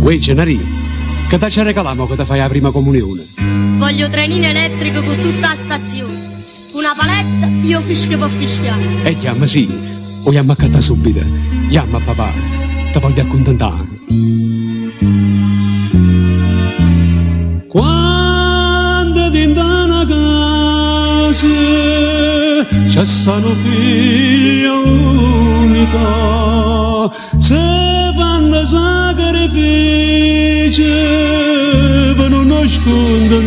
Uè, Gennari, che ti ci regaliamo che ti fai la prima comunione? Voglio trenino elettrico con tutta la stazione. Una paletta, io fischio per fischiare. E chiama sì, o chiama a cattare subito. Chiama papà, ti voglio accontentare. Quando dentro una casa c'è stanno figlia unica, se fanno sacrifici per non nascondere.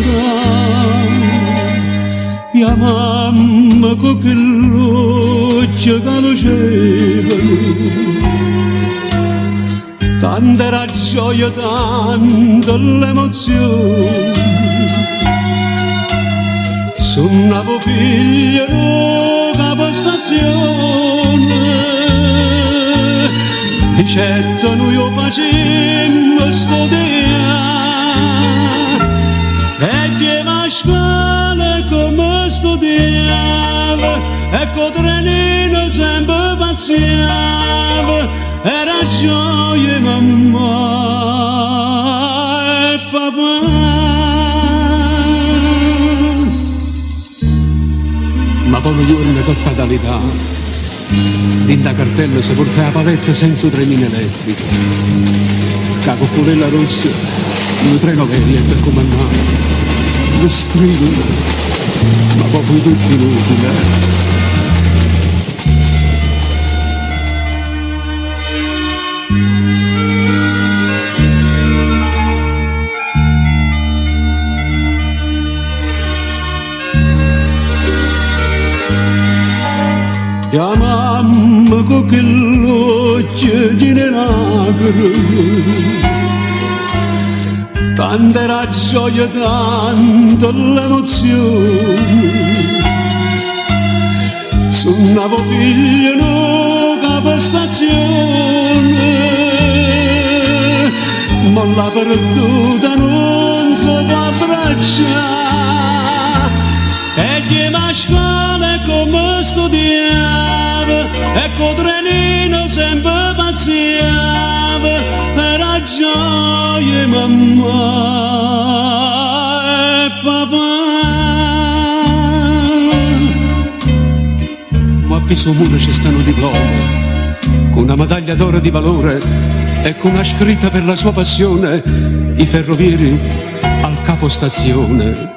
La mamma con quell'occhio che lucevano, tanta era gioia, tanta l'emozione. Suonavo figlio capo stazione, di certo noi lo facemmo studiare, e che a scuola come studiava, e con trenino sempre pazziava, era gioia mamma e papà. Ma poi un giorno con fatalità, dentro la cartella si portava la paletta senza trenino elettrico. La coccolella rossa, un treno che viene per comandare. Lo strido, ma proprio tutti inutili. La mamma con quell'occhio di denaro, tanta era gioia, tanta l'emozione. Suonavo figlio no capo stazione, ma la perduta non si può abbracciare, e che a scuola come studiava, e con trenino sempre pazziava, era gioia mamma e papà. Ma qui sul muro ci stanno diploma, con una medaglia d'oro di valore e con una scritta per la sua passione, i ferrovieri al capostazione.